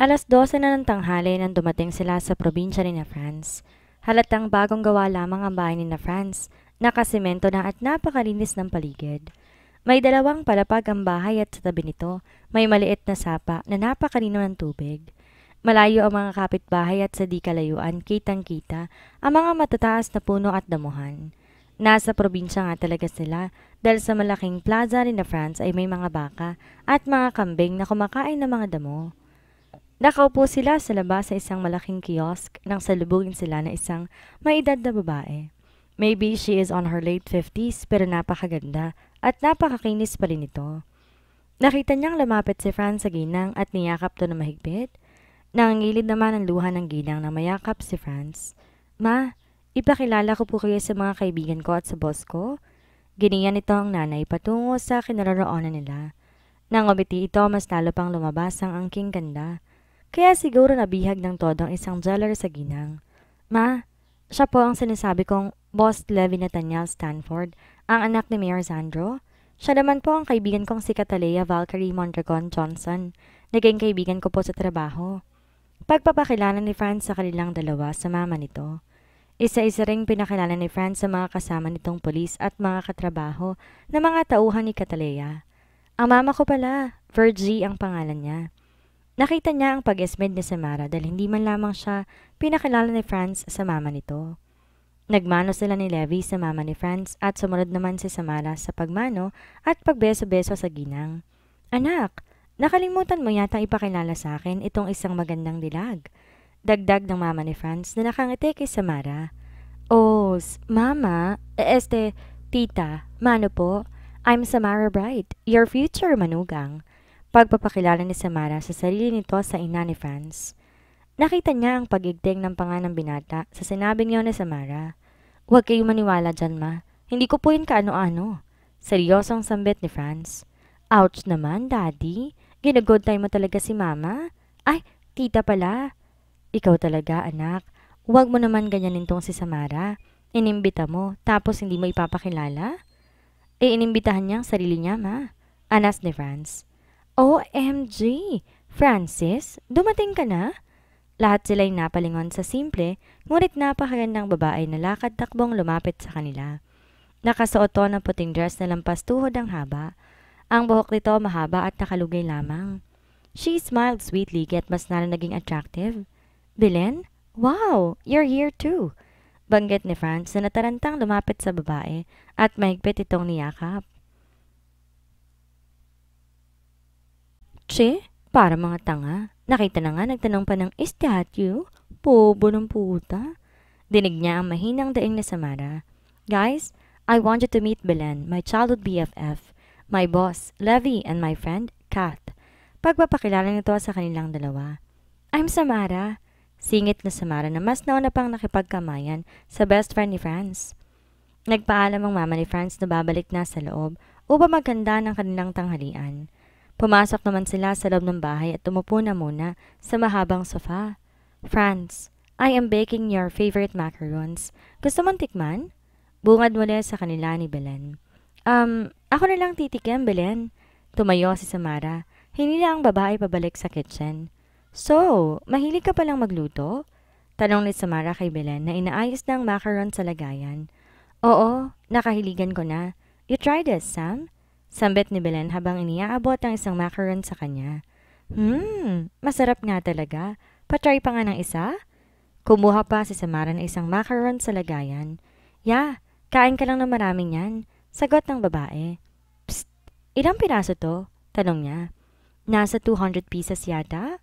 12:00 na ng tanghali nang dumating sila sa probinsya ni na Franz. Halatang bagong gawa lamang ang bahay ni na Franz, nakasemento na at napakalinis ng paligid. May dalawang palapag ang bahay at sa tabi nito, may maliit na sapa na napakalino ng tubig. Malayo ang mga kapitbahay at sa di kalayuan, kitang-kita ang mga matataas na puno at damuhan. Nasa probinsya nga talaga sila dahil sa malaking plaza ni na Franz ay may mga baka at mga kambing na kumakain ng mga damo. Nakaupo sila sa labas sa isang malaking kiosk nang salubungin sila na isang may edad na babae. Maybe she is on her late 50s pero napakaganda at napakakinis pa rin ito. Nakita niyang lumapit si Franz sa ginang at niyakap to na mahigpit. Nangangilid naman ang luha ng ginang na mayakap si Franz. Ma, ipakilala ko po kayo sa mga kaibigan ko at sa boss ko. Giniyan ito ang nanay patungo sa kinaroroonan nila. Nang umiti ito, mas lalo pang lumabas ang angking ganda. Kaya siguro nabihag ng todo ang isang jeller sa ginang. Ma, siya po ang sinasabi kong Boss Levi Nathaniel Stanford, ang anak ni Mayor Sandro. Siya naman po ang kaibigan kong si Catalea Valkyrie Mondragon Johnson. Naging kaibigan ko po sa trabaho. Pagpapakilala ni Franz sa kanilang dalawa sa mama nito. Isa-isa ring pinakilala ni Franz sa mga kasama nitong polis at mga katrabaho na mga tauhan ni Catalea. Ang mama ko pala, Virgie ang pangalan niya. Nakita niya ang pag-esmed ni Samara dahil hindi man lamang siya pinakilala ni Franz sa mama nito. Nagmano sila ni Levi sa mama ni Franz at sumunod naman si Samara sa pagmano at pagbeso-beso sa ginang. Anak, nakalimutan mo yata ipakilala sa akin itong isang magandang dilag. Dagdag ng mama ni Franz na nakangiti kay Samara. Oh, mama, tita, mano po? I'm Samara Bright, your future manugang. Pagpapakilala ni Samara sa sarili nito sa ina ni Franz. Nakita niya ang pagigting ng panganang binata sa sinabing niyo ni Samara. Huwag kayong maniwala dyan, ma. Hindi ko po yun kaano-ano. Seryosong sambit ni Franz. Ouch naman, daddy. Ginagod time mo talaga si mama. Ay, tita pala. Ikaw talaga, anak. Huwag mo naman ganyanin tong si Samara. Inimbita mo, tapos hindi mo ipapakilala? Inimbitahan niya ang sarili niya, ma. Anas ni Franz. OMG! Francis, dumating ka na? Lahat sila'y napalingon sa simple, ngunit napakagandang babae na lakad-takbong lumapit sa kanila. Nakasuot to ng puting dress na lampas tuhod ang haba. Ang buhok nito mahaba at nakalugay lamang. She smiled sweetly yet mas lalo naging attractive. Belen? Wow! You're here too! Banggit ni Franz na natarantang lumapit sa babae at mahigpit itong niyakap. Che, para mga tanga. Nakita na nga nagtanong pa ng, is that you? Bobo ng puta. Dinig niya ang mahinang daing na Samara. Guys, I want you to meet Belen, my childhood BFF, my boss, Levi, and my friend, Kath. Pagpapakilala nito sa kanilang dalawa. I'm Samara. Singit na Samara na mas nauna pang nakipagkamayan sa best friend ni Franz. Nagpaalam ang mama ni Franz na babalik na sa loob upang maghanda ng kanilang tanghalian. Pumasok naman sila sa loob ng bahay at umupo na muna sa mahabang sofa. Franz, I am baking your favorite macarons. Gusto mong tikman? Bungad muli sa kanila ni Belen. Ako na lang titikim, Belen. Tumayo si Samara. Hinila ang babae pabalik sa kitchen. So, mahilig ka palang magluto? Tanong ni Samara kay Belen na inaayos ng macaron sa lagayan. Oo, nakahiligan ko na. You try this, Sam? Sambit ni Belen habang iniaabot ang isang macaron sa kanya. Masarap nga talaga. Patry pa nga ng isa? Kumuha pa si Samara ng isang macaron sa lagayan. Yeah, kain ka lang ng maraming yan. Sagot ng babae. Psst, ilang piraso to? Tanong niya. Nasa 200 pieces yata?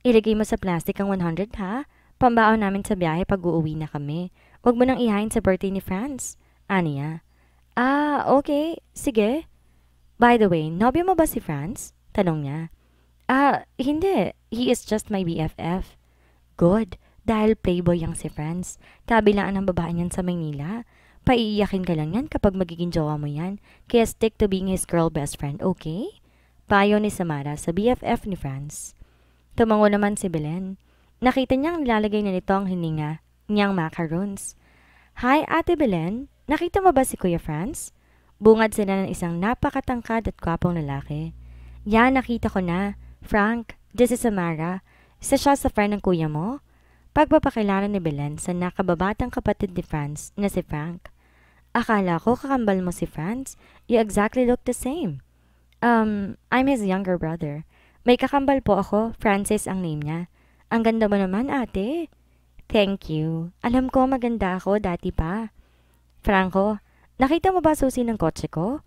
Ilagay mo sa plastic ang 100 ha? Pambaon namin sa biyahe pag uuwi na kami. Huwag mo nang ihain sa birthday ni Franz. Aniya. Okay. Sige. By the way, nobyo mo ba si Franz? Tanong niya. Hindi. He is just my BFF. Good. Dahil playboy yang si Franz. Kabilaan ng babae niyan sa Maynila. Paiiyakin ka lang yan kapag magiging jowa mo yan. Kaya stick to being his girl best friend, okay? Payo ni Samara sa BFF ni Franz. Tumango naman si Belen. Nakita niyang nilalagay na nito ang hininga niyang macarons. Hi, Ate Belen. Nakita mo ba si Kuya Franz? Bungad sila ng isang napakatangkad at gwapong lalaki. Yan, nakita ko na. Frank, this is Samara. Isa siya sa friend ng kuya mo? Pagpapakilala ni Belen sa nakababatang kapatid ni Franz na si Frank. Akala ko kakambal mo si Franz. You exactly look the same. I'm his younger brother. May kakambal po ako, Francis ang name niya. Ang ganda mo naman, ate. Thank you. Alam ko maganda ako dati pa. Franco, nakita mo ba susi ng kotse ko?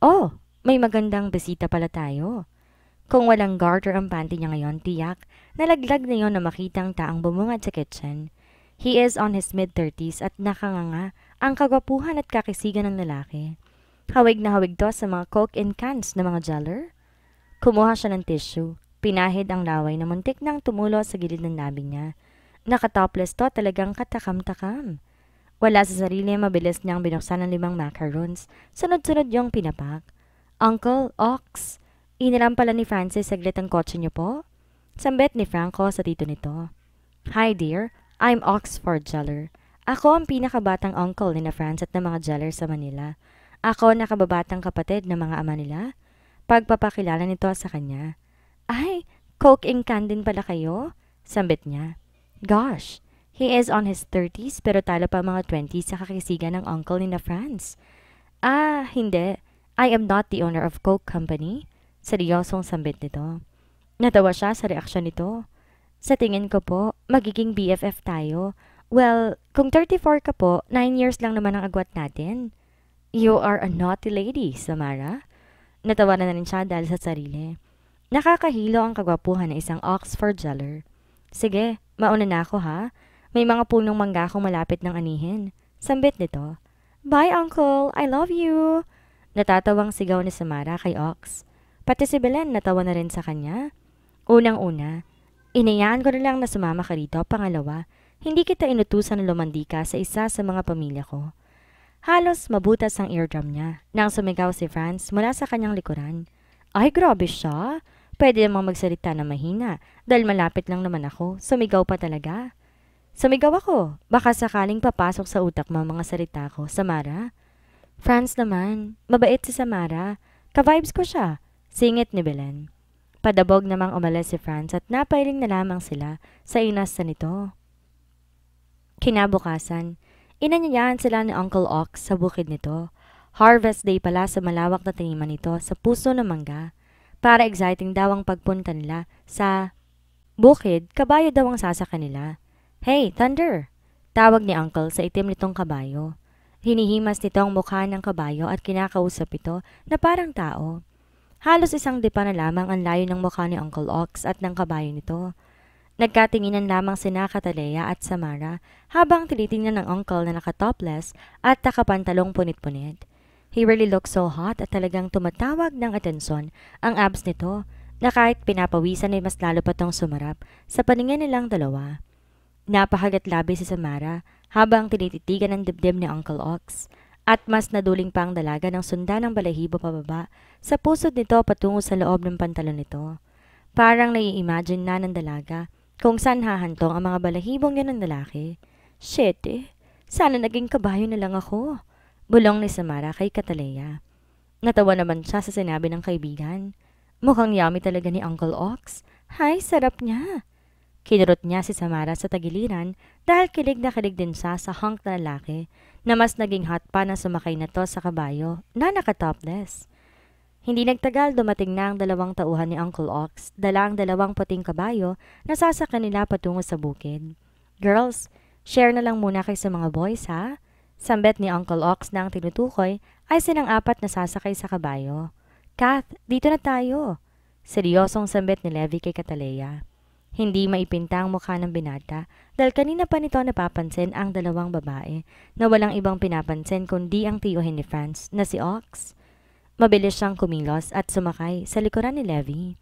Oh, may magandang bisita pala tayo. Kung walang garter ang panty niya ngayon, tiyak, nalaglag na yon na makitang taang bumungad sa kitchen. He is on his mid-30s at nakanganga ang kagwapuhan at kakisigan ng lalaki. Hawig na hawig to sa mga Coke and cans na mga jeller. Kumuha siya ng tissue. Pinahid ang laway na muntik nang tumulo sa gilid ng labi niya. Nakatopless to, talagang katakam-takam. Wala sa sarili, mabilis niyang binuksan ng 5 macarons. Sunod-sunod yung pinapak. Uncle, Ox, iniram pala ni Francis saglit ang kotse niyo po? Sambet ni Franco sa tito nito. Hi dear, I'm Oxford Jeller. Ako ang pinakabatang uncle ni na Franz at ng mga Jeller sa Manila. Ako nakababatang kapatid ng mga ama nila. Pagpapakilala nito sa kanya. Ay, Coke and can din pala kayo? Sambit niya. Gosh, he is on his 30s pero talo pa mga 20s sa kakisigan ng uncle ni na Franz. Ah, hindi. I am not the owner of Coke Company. Seryosong sambit nito. Natawa siya sa reaksyon nito. Sa tingin ko po, magiging BFF tayo. Well, kung 34 ka po, 9 years lang naman ang agwat natin. You are a naughty lady, Samara. Natawa na rin siya dahil sa sarili. Nakakahilo ang kagwapuhan ng isang Oxford Jeller. Sige, mauna na ako ha. May mga punong mangga akong malapit ng anihin. Sambit nito. Bye, Uncle. I love you. Natatawang sigaw ni Samara kay Ox. Pati si Belen natawa na rin sa kanya. Unang-una, inayaan ko na lang na sumama ka rito. Pangalawa, hindi kita inutusan na lumandi ka sa isa sa mga pamilya ko. Halos mabutas ang eardrum niya nang sumigaw si Franz mula sa kanyang likuran. Ay, grabe siya. Pwede namang magsalita na mahina dahil malapit lang naman ako. Sumigaw pa talaga. Sumigaw ako. Baka sakaling papasok sa utak mo mga salita ko, Samara. Franz naman. Mabait si Samara. Ka-vibes ko siya. Singit ni Belen. Padabog namang umalis si Franz at napailing na lamang sila sa inasta nito. Kinabukasan, inanyayahan sila ni Uncle Ox sa bukid nito. Harvest day pala sa malawak na taniman nito sa puso ng mangga. Para exciting daw ang pagpunta nila sa bukid, kabayo daw ang sasaka nila. Hey, Thunder! Tawag ni Uncle sa itim nitong kabayo. Hinihimas nito ang mukha ng kabayo at kinakausap ito na parang tao. Halos isang dipa na lamang ang layo ng mukha ni Uncle Ox at ng kabayo nito. Nagkatinginan lamang sina Catalea at Samara habang tinitingnan ng uncle na nakatopless at nakapantalong punit-punit. He really looked so hot at talagang tumatawag ng atensyon ang abs nito na kahit pinapawisan ay mas lalo pa tong sumarap sa paningin nilang dalawa. Napakagat labi si Samara habang tinititigan ng dibdib ni Uncle Ox. At mas naduling pa ang dalaga ng sundan ng balahibo pababa sa pusod nito patungo sa loob ng pantalon nito. Parang nai-imagine na ng dalaga kung saan hahantong ang mga balahibong yan ng lalaki. Shit eh, sana naging kabayo na lang ako. Bulong ni Samara kay Catalea. Natawa naman siya sa sinabi ng kaibigan. Mukhang yummy talaga ni Uncle Ox. Hay, sarap niya. Kinurot niya si Samara sa tagiliran dahil kilig na kilig din siya sa hunk na lalaki na mas naging hot pa na sumakay na to sa kabayo na nakatopless. Hindi nagtagal dumating na ang 2 tauhan ni Uncle Ox, dala ang 2 puting kabayo na sasakyan nila patungo sa bukid. Girls, share na lang muna kayo sa mga boys ha? Sambet ni Uncle Ox na ang tinutukoy ay silang 4 na sasakay sa kabayo. Kath, dito na tayo. Seryosong sambet ni Levi kay Catalea. Hindi maipinta ang mukha ng binata dahil kanina pa nito napapansin ang 2 babae na walang ibang pinapansin kundi ang tiyuhin ni Franz na si Ox. Mabilis siyang kumilos at sumakay sa likuran ni Levi.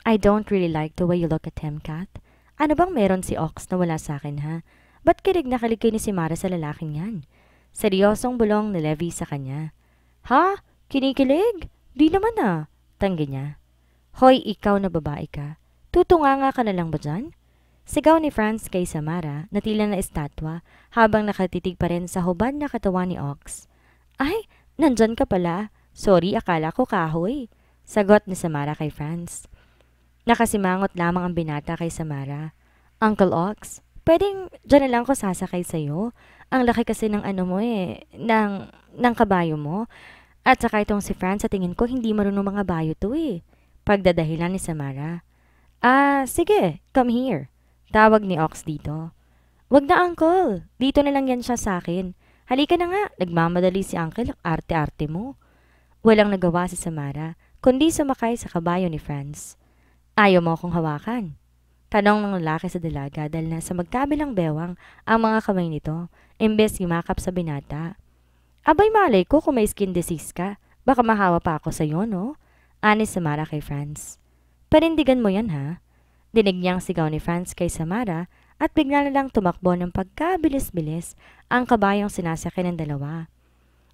I don't really like the way you look at him, Kath. Ano bang meron si Ox na wala sa akin ha? Ba't kilig na kilig ni si Mara sa lalaking yan? Seryosong bulong ni Levi sa kanya. Ha? Kinikilig? Di naman ah. Tanggi niya. Hoy, ikaw na babae ka. Tutunganga ka na lang ba dyan? Sigaw ni Franz kay Samara na tila na estatwa habang nakatitig pa rin sa hubad na katawan ni Ox. Ay, nandyan ka pala. Sorry, akala ko kahoy. Sagot ni Samara kay Franz. Nakasimangot lamang ang binata kay Samara. Uncle Ox, pwedeng dyan na lang ko sasakay sa'yo. Ang laki kasi ng ano mo ng kabayo mo. At saka itong si Franz sa tingin ko hindi marunong mga bayo to eh. Pagdadahilan ni Samara. Ah, sige, come here. Tawag ni Ox dito. Wag na uncle, dito na lang yan siya sa akin. Halika na nga, nagmamadali si uncle, arte-arte mo. Walang nagawa si Samara, kundi sumakay sa kabayo ni Franz. Ayaw mo akong hawakan. Tanong ng lalaki sa dalaga dahil nasa magkabilang bewang ang mga kamay nito, imbes yumakap sa binata. Abay malay ko kung may skin disease ka, baka mahawa pa ako sa'yo, no? Ani Samara kay Franz. Panindigan mo yan ha? Dinig niyang sigaw ni Franz kay Samara at bigla na lang tumakbo ng pagkabilis-bilis ang kabayong sinasakyan ng dalawa.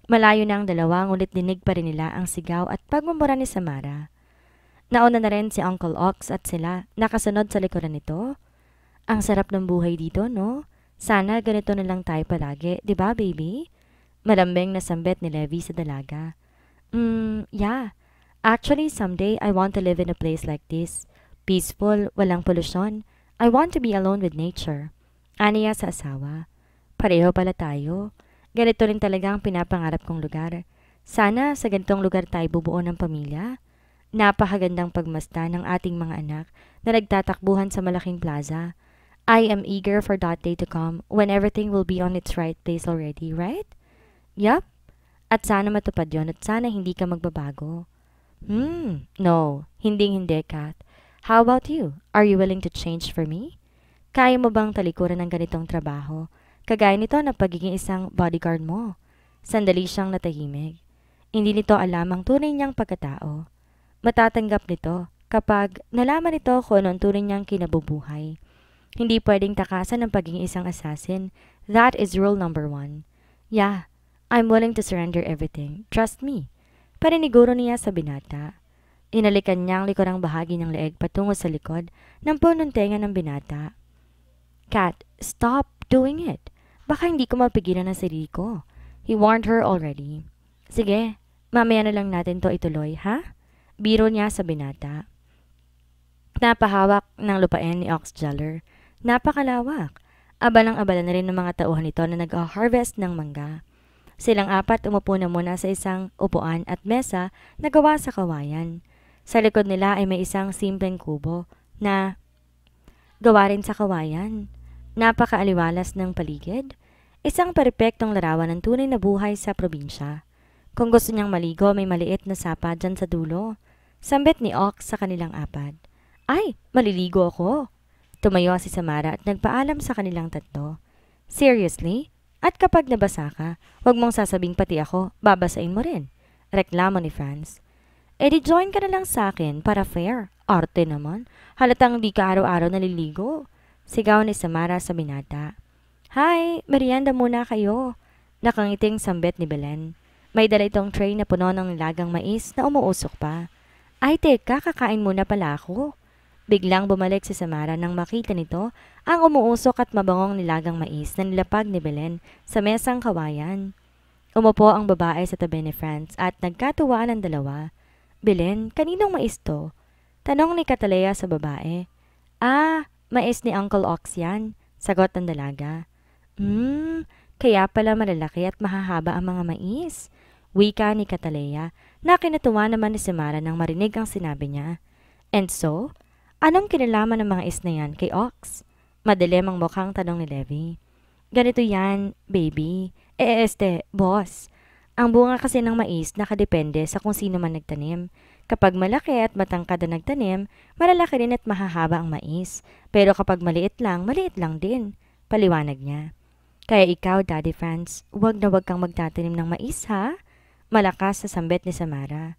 Malayo na ang dalawa ngunit dinig pa rin nila ang sigaw at pagmumura ni Samara. Nauna na rin si Uncle Ox at sila nakasunod sa likuran nito. Ang sarap ng buhay dito, no? Sana ganito na lang tayo palagi, di ba baby? Malambing na sambet ni Levi sa dalaga. Yeah. Actually, someday I want to live in a place like this. Peaceful, walang polusyon. I want to be alone with nature. Aniya sa asawa. Pareho pala tayo. Ganito rin talaga ang pinapangarap kong lugar. Sana sa ganitong lugar tayo bubuo ng pamilya. Napakagandang pagmasta ng ating mga anak na nagtatakbuhan sa malaking plaza. I am eager for that day to come when everything will be on its right place already, right? Yup. At sana matupad yon at sana hindi ka magbabago. No. Hindi, Kat. How about you? Are you willing to change for me? Kaya mo bang talikuran ng ganitong trabaho? Kagaya nito na pagiging isang bodyguard mo. Sandali siyang natahimik. Hindi nito alam ang tunay niyang pagkatao. Matatanggap nito kapag nalaman nito kung ano ang tunay niyang kinabubuhay. Hindi pwedeng takasan ang pagiging isang assassin. That is rule number 1. Yeah, I'm willing to surrender everything. Trust me. Pariniguro niya sa binata. Inalikan niya ang likurang bahagi ng leeg patungo sa likod ng punong tenga ng binata. Kat, stop doing it. Baka hindi ko mapigilan ang sarili ko. He warned her already. Sige, mamaya na lang natin to ituloy, ha? Biro niya sa binata. Napahawak ng lupain ni Ox Jeller. Napakalawak. Abalang-abala na rin ng mga tauhan nito na nag-harvest ng mangga. Silang apat umupo na muna sa isang upuan at mesa na gawa sa kawayan. Sa likod nila ay may isang simpleng kubo na gawa rin sa kawayan. Napakaaliwalas ng paligid. Isang perpektong larawan ng tunay na buhay sa probinsya. Kung gusto niyang maligo, may maliit na sapa dyan sa dulo. Sambit ni Ox sa kanilang apat. Ay, maliligo ako. Tumayo si Samara at nagpaalam sa kanilang tatlo. Seriously? At kapag nabasa ka, huwag mong sasabing pati ako, babasain mo rin. Reklamo ni Franz. E di join ka na lang sa akin para fair. Arte naman. Halatang di ka araw-araw naliligo. Sigaw ni Samara sa binata. Hi, merienda muna kayo. Nakangiting sambit ni Belen. May dala itong tray na puno ng nilagang mais na umuusok pa. Ay teka, kakain muna pala ako. Biglang bumalik si Samara nang makita nito ang umuusok at mabangong nilagang mais na nilapag ni Belen sa mesang kawayan. Umupo ang babae sa tabi ni Franz at nagkatuwaan ang dalawa. Belen, kaninong mais to? Tanong ni Catalea sa babae. Ah, mais ni Uncle Ox yan, sagot ng dalaga. Kaya pala malalaki at mahahaba ang mga mais. Wika ni Catalea na kinatuwa naman ni Samara nang marinig ang sinabi niya. And so, anong kinalaman ng mga is na yan kay Ox? Madilim ang mukhang tanong ni Levi. Ganito yan, baby. Boss. Ang bunga kasi ng mais nakadepende sa kung sino man nagtanim. Kapag malaki at matangkad na nagtanim, malalaki rin at mahahaba ang mais. Pero kapag maliit lang din. Paliwanag niya. Kaya ikaw, Daddy Franz, huwag na huwag kang magtatanim ng mais, ha? Malakas sa sambit ni Samara.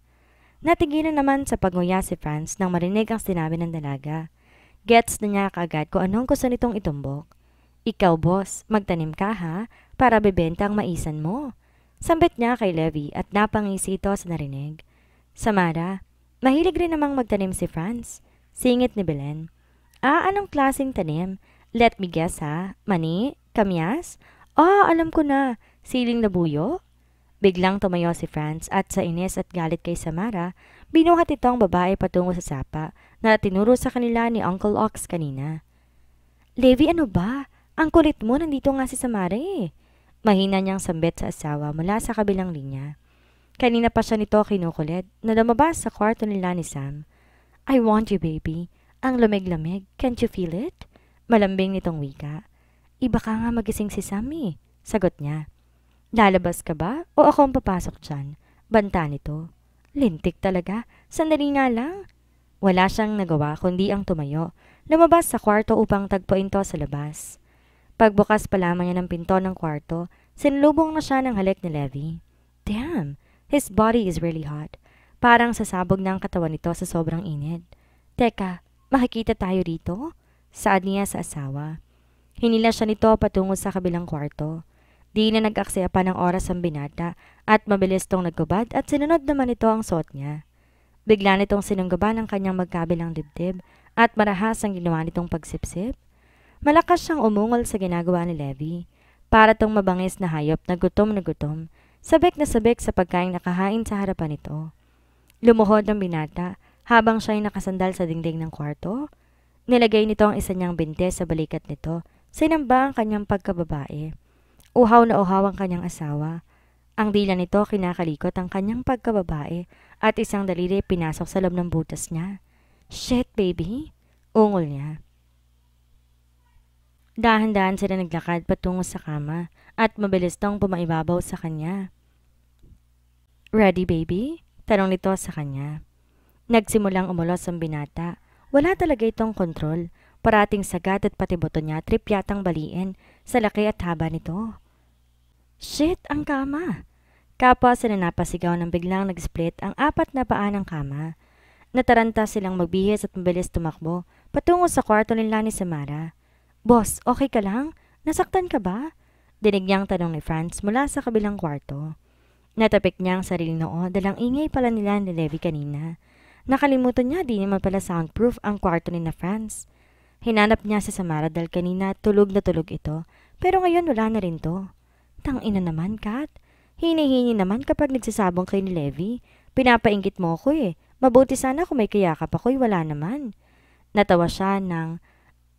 Natigilan naman sa pagnguya si Franz nang marinig ang sinabi ng dalaga. Gets na niya kaagad kung anong gusto nitong itumbok. Ikaw, boss, magtanim ka ha, para bebenta ang maisan mo. Sambit niya kay Levi at napangisi ito sa narinig. Samara, mahilig rin namang magtanim si Franz. Singit ni Belen. Anong klaseng tanim? Let me guess ha, mani? Kamyas? Alam ko na, siling na buyo? Biglang tumayo si Franz at sa inis at galit kay Samara, binuhat ito ang babae patungo sa sapa na tinuro sa kanila ni Uncle Ox kanina. Levi, ano ba? Ang kulit mo, nandito nga si Samara eh. Mahina niyang sambit sa asawa mula sa kabilang linya. Kanina pa siya nito kinukulit na lumabas sa kwarto nila ni Sam. I want you, baby. Ang lamig-lamig. Can't you feel it? Malambing nitong wika. Iba ka nga magising si Sammy. Sagot niya. Lalabas ka ba o ako ang papasok dyan? Banta nito. Lintik talaga. Sandali nga lang. Wala siyang nagawa kundi ang tumayo. Lumabas sa kwarto upang tagpuin to sa labas. Pagbukas pa lamang niya ng pinto ng kwarto, sinlubong na siya ng halik ni Levi. Damn, his body is really hot. Parang sasabog na ang katawan nito sa sobrang init. Teka, makikita tayo rito? Saad niya sa asawa. Hinila siya nito patungo sa kabilang kwarto. Di na nag-aksaya pa ng oras ang binata at mabilis tong nagkubad at sinunod naman ito ang suot niya. Bigla nitong sinunggaban ang kanyang magkabilang dibdib at marahas ang ginawa nitong pagsipsip. Malakas siyang umungol sa ginagawa ni Levi. Para tong mabangis na hayop na gutom, sabik na sabik sa pagkain nakahain sa harapan nito. Lumuhod ang binata habang siya'y nakasandal sa dingding ng kwarto. Nilagay nito ang isa niyang binte sa balikat nito, sinamba ang kanyang pagkababae. Uhaw na uhaw ang kanyang asawa. Ang dila nito kinakalikot ang kanyang pagkababae at isang daliri pinasok sa loob ng butas niya. Shit, baby! Ungol niya. Dahan-dahan sila naglakad patungo sa kama at mabilis tong pumaibabaw sa kanya. Ready, baby? Tanong nito sa kanya. Nagsimulang umulos ang binata. Wala talaga itong kontrol. Parating sagat at pati buto niya trip yatang baliin sa laki at haba nito. Shit, ang kama! Kapwa sila napasigaw nang biglang nag-split ang apat na paa ng kama. Nataranta silang magbihis at mabilis tumakbo patungo sa kwarto nila ni Samara. Boss, okay ka lang? Nasaktan ka ba? Dinig niyang tanong ni Franz mula sa kabilang kwarto. Natapik niya ang sariling noo dahil ang ingay pala nila ni Levi kanina. Nakalimutan niya di naman pala soundproof ang kwarto ni na Franz. Hinanap niya si Samara dahil kanina tulog na tulog ito, pero ngayon wala na rin to. Tangina naman, Kat. Hini-hini naman kapag nagsasabong kay ni Levi. Pinapainggit mo ko eh. Mabuti sana kung may kayakap ako'y wala naman. Natawa siya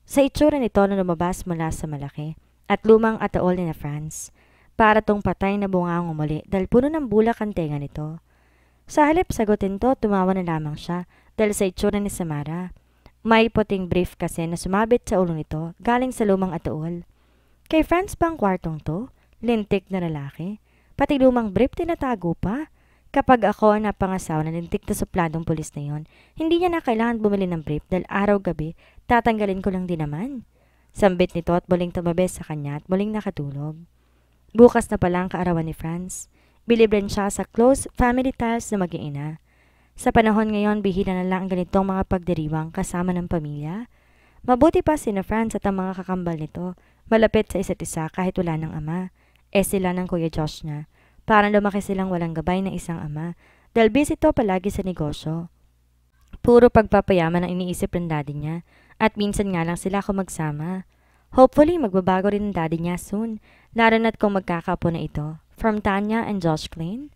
sa itsura nito na lumabas mula sa malaki at lumang ataol ni na Franz. Para tong patay na bungang umuli dahil puno ng bulak ang tenga nito. Sa halip sagutin to, tumawa na lamang siya dahil sa itsura ni Samara. May puting brief kasi na sumabit sa ulo nito galing sa lumang ataol. Kay Franz pa ang kwartong to? Lintik na lalaki. Pati lumang brief tinatago pa. Kapag ako ang napangasawa na lintik na supladong pulis na yon, hindi niya na kailangan bumili ng brief dahil araw-gabi tatanggalin ko lang din naman. Sambit nito at muling tumabes sa kanya at muling nakatulog. Bukas na pala ang kaarawan ni Franz. Bilib rin siya sa close family ties na mag-iina. Sa panahon ngayon, bihira na lang ang ganitong mga pagdiriwang kasama ng pamilya. Mabuti pa sina Franz at ang mga kakambal nito, malapit sa isa't isa kahit wala ng ama. Sila ng Kuya Josh niya. Parang lumaki silang walang gabay ng isang ama dahil busy to palagi sa negosyo. Puro pagpapayaman ang iniisip ng daddy niya at minsan nga lang sila kung magsama. Hopefully, magbabago rin ng daddy niya soon, lalo na't kung magkakapo na ito. From Tanya and Josh Klein.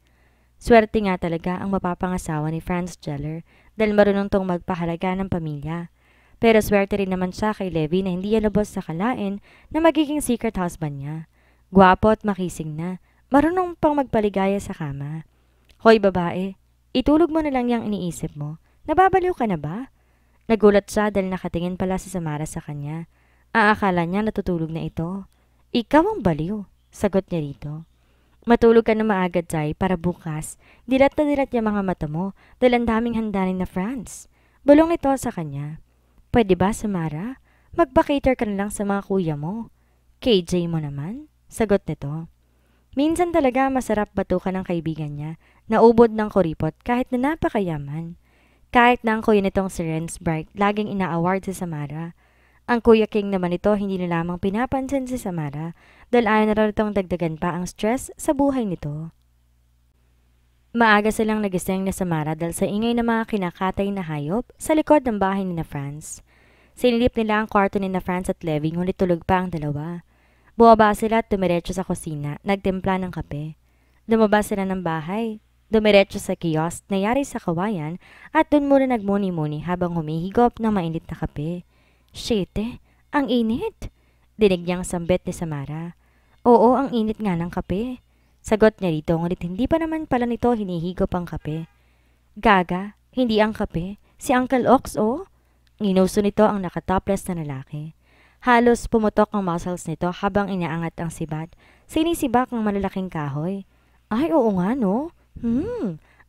Swerte nga talaga ang mapapangasawa ni Franz Jeller dahil marunong tong magpahalaga ng pamilya. Pero swerte rin naman siya kay Levi na hindi niya lubos sa kalain na magiging secret husband niya. Gwapo at makising na. Marunong pang magpaligaya sa kama. Hoy babae, itulog mo na lang yung iniisip mo. Nababaliw ka na ba? Nagulat siya dahil nakatingin pala si Samara sa kanya. Aakala niya natutulog na ito. Ikaw ang baliw, sagot niya rito. Matulog ka na maaga, Jai, para bukas. Dilat na dilat yung mga mata mo dahil ang daming handanin na Franz. Bulong ito sa kanya. Pwede ba, Samara? Magpa-cater ka na lang sa mga kuya mo. KJ mo naman, sagot nito. Minsan talaga masarap batukan ng kaibigan niya na ubod ng kuripot kahit na napakayaman. Kahit na ang kuya nitong si Renz Bright laging ina-award si Samara. Ang Kuya King naman ito hindi na lamang pinapansin si Samara dahil ayaw na raw itong dagdagan pa ang stress sa buhay nito. Maaga silang nagising na Samara dahil sa ingay ng mga kinakatay na hayop sa likod ng bahay ni na Franz. Sinilip nila ang kwarto ni na Franz at Levi ngunit tulog pa ang dalawa. Bumaba sila at tumiretso sa kusina, nagtimpla ng kape. Lumabas sila ng bahay. Dumiretso sa kiosk na yari sa kawayan at dun muna nagmuni-muni habang humihigop ng mainit na kape. Shite, ang init! Dinig niyang sambit ni Samara. Oo, ang init nga ng kape. Sagot niya rito ngunit hindi pa naman pala nito hinihigop ang kape. Gaga, hindi ang kape. Si Uncle Ox, oh. Inuso nito ang nakatopless na lalaki. Halos pumutok ang muscles nito habang inaangat ang sibat. Sinisibak ang malalaking kahoy. Ay, oo nga no.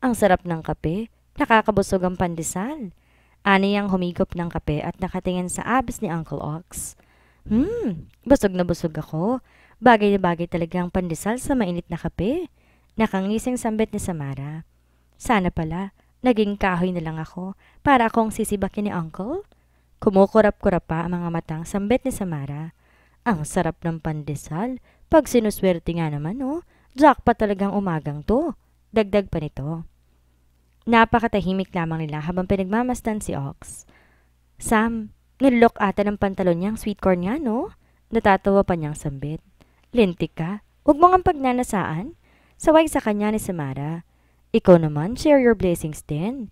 Ang sarap ng kape. Nakakabusog ang pandesal. Ani ang humigop ng kape at nakatingin sa abs ni Uncle Ox. Busog na busog ako. Bagay na bagay talaga ang pandesal sa mainit na kape. Nakangising sambit ni Samara. Sana pala, naging kahoy na lang ako para akong sisibakin ni Uncle. Kumukurap-kurap pa ang mga matang sambit ni Samara. Ang sarap ng pandesal. Pag sinuswerte nga naman, oh. Jackpot talagang umagang to. Dagdag pa nito. Napakatahimik lamang nila habang pinagmamasdan si Ox. Sam, nilolok ata ng pantalon niyang sweet corn nga, no? Natatawa pa niyang sambit. Lintik ka, huwag mo ngang pagnanasaan. Saway sa kanya ni Samara. Ikaw naman, share your blessings din.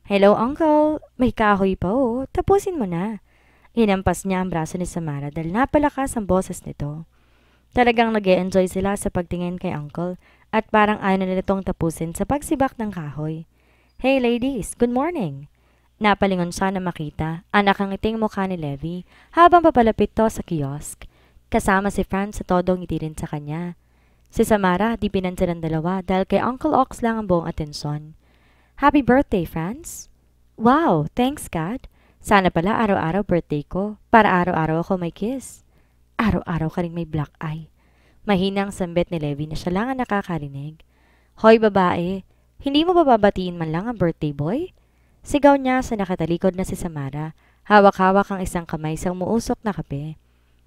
Hello, Uncle. May kahoy pa, oh. Tapusin mo na. Hinampas niya ang braso ni Samara dahil napalakas ang boses nito. Talagang nag-e-enjoy sila sa pagtingin kay Uncle at parang ayaw na nitong tapusin sa pagsibak ng kahoy. Hey ladies, good morning! Napalingon siya na makita ang nakangiting mukha ni Levi habang papalapit to sa kiosk. Kasama si Franz sa todong ngiti rin sa kanya. Si Samara di pinansin ng dalawa dahil kay Uncle Ox lang ang buong atensyon. Happy birthday, Franz! Wow, thanks God! Sana pala araw-araw birthday ko para araw-araw ako may kiss. Araw-araw ka rin may black eye. Mahinang sambit ni Levi na siya lang ang nakakarinig. Hoy babae, hindi mo bababatiin man lang ang birthday boy? Sigaw niya sa nakatalikod na si Samara. Hawak-hawak ang isang kamay sa umuusok na kape.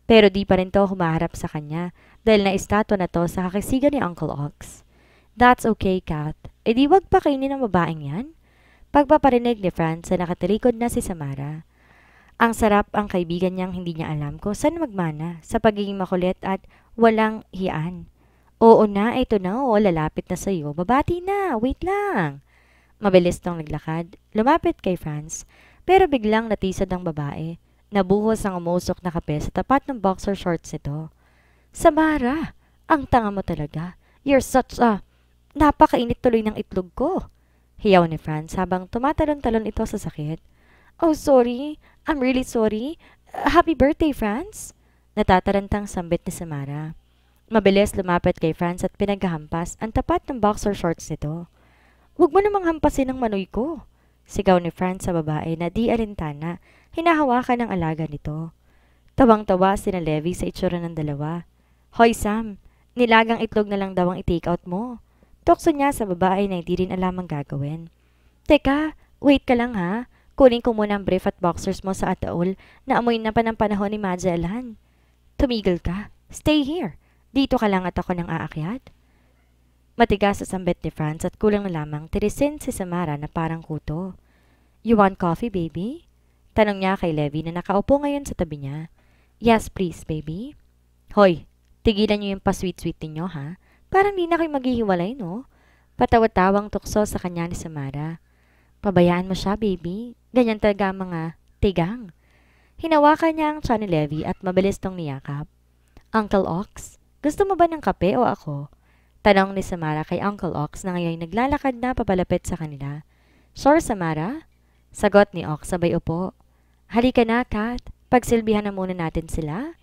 Pero di pa rin to humaharap sa kanya dahil na-estatwa na to sa kakisigan ni Uncle Ox. That's okay, Kat. E di wag pa kainin ng babaeng yan? Pagpaparinig ni Franz sa nakatalikod na si Samara. Ang sarap ang kaibigan niyang hindi niya alam kung saan magmana sa pagiging makulit at walang hiyaan. Oo na, ito na o, lalapit na sa'yo. Babati na, wait lang. Mabilis tong naglakad, lumapit kay Franz, pero biglang natisod ang babae. Nabuhos ang umusok na kape sa tapat ng boxer shorts nito. Samara, ang tanga mo talaga. You're such a... Napakainit tuloy ng itlog ko. Hiyaw ni Franz habang tumatalon-talon ito sa sakit. Oh, sorry. I'm really sorry. Happy birthday, Franz. Natatarantang sambit ni Samara. Mabilis lumapit kay Franz at pinaghahampas ang tapat ng boxer shorts nito. Huwag mo namang hampasin ang manoy ko. Sigaw ni Franz sa babae na di alintana, hinahawakan ng alaga nito. Tawang-tawa sina Levi sa itsura ng dalawa. Hoy Sam, nilagang itlog na lang daw ang i-take out mo. Tukso niya sa babae na hindi rin alam ang gagawin. Teka, wait ka lang ha. Kunin ko muna ang brief at boxers mo sa ataol na amoy na pa ng panahon ni Magellan. Tumigil ka. Stay here. Dito ka lang at ako nang aakyat. Matigas sa sambit ni Franz at kulang na lamang tirisin si Samara na parang kuto. You want coffee, baby? Tanong niya kay Levi na nakaupo ngayon sa tabi niya. Yes, please, baby. Hoy, tigilan niyo yung pa-sweet-sweet ninyo, ha? Parang di na kayo maghihiwalay, no? Patawa-tawang tukso sa kanya ni Samara. Pabayaan mo siya, baby. Ganyan talaga ang mga tigang. Hinawakan niya ang tiyan ni Levi at mabilis tong niyakap. Uncle Ox, gusto mo ba ng kape o ako? Tanong ni Samara kay Uncle Ox na ngayon naglalakad na papalapit sa kanila. Sure, Samara? Sagot ni Ox sabay upo. Halika na, Kat. Pagsilbihan na muna natin sila.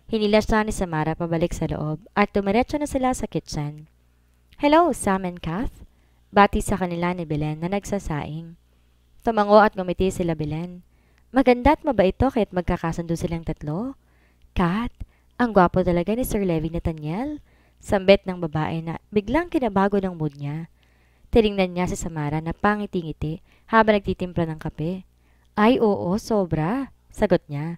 Hinila siya ni Samara pabalik sa loob at tumiretso na sila sa kitchen. Hello, Sam and Kath. Bati sa kanila ni Belen na nagsasaing. Tumango at ngumiti sila Belen. Maganda at mabait to kahit magkakasundo silang tatlo. Kat, ang gwapo talaga ni Sir Levi Nathaniel. Sambit ng babae na biglang kinabago ng mood niya. Tiningnan niya si Samara na pangiti-ngiti habang nagtitimpla ng kape. Ay oo, sobra. Sagot niya.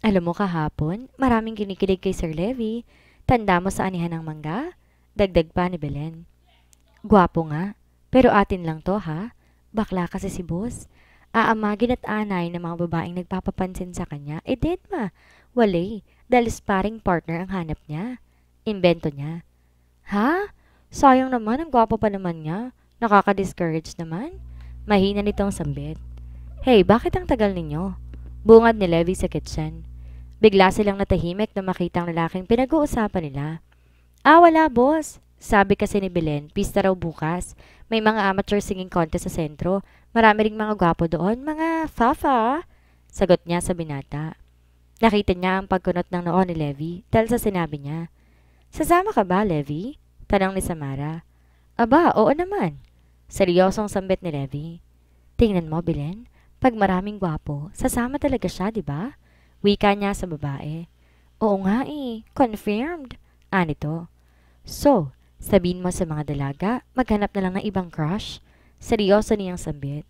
Alam mo kahapon, maraming kinikilig kay Sir Levi. Tanda mo sa anihan ng mangga? Dagdag pa ni Belen. Gwapo nga. Pero atin lang to ha. Bakla kasi si boss. Aamagin at anay ng mga babaeng nagpapapansin sa kanya. Eh dead ma. Walay. Dahil sparring partner ang hanap niya. Imbento niya. Ha? Sayang naman ang gwapo pa naman niya. Nakaka-discourage naman. Mahina nitong sambit. Hey, bakit ang tagal ninyo? Bungad ni Levi sa kitchen. Bigla silang natahimik na makita ang lalaking pinag-uusapan nila. Ah, wala boss. Sabi kasi ni Belen, pista raw bukas. May mga amateur singing contest sa sentro. Marami ring mga gwapo doon, mga fafa. Sagot niya sa binata. Nakita niya ang pagkunot ng noo ni Levi dahil sa sinabi niya. Sasama ka ba, Levi? Tanong ni Samara. Aba, oo naman. Seryosong sambit ni Levi. Tingnan mo, Belen. Pag maraming gwapo, sasama talaga siya, di ba? Wika niya sa babae. Oo nga eh, confirmed. Anito. So, sabihin mo sa mga dalaga, maghanap na lang ng ibang crush? Seryoso niyang sambit.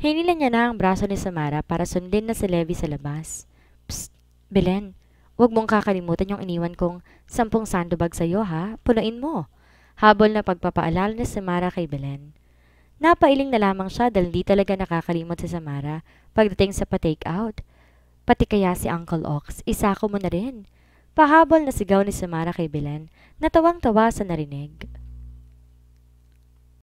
Hinila niya na ang braso ni Samara para sundin na si Levi sa labas. Psst, Belen, huwag mong kakalimutan yung iniwan kong 10 sandbag sa'yo ha, punuin mo. Habol na pagpapaalala ni Samara kay Belen. Napailing na lamang siya dahil di talaga nakakalimot si Samara pagdating sa pa-take out. Pati kaya si Uncle Ox, isako mo na rin. Pahabol na sigaw ni Samara kay Belen, natawang-tawa sa narinig.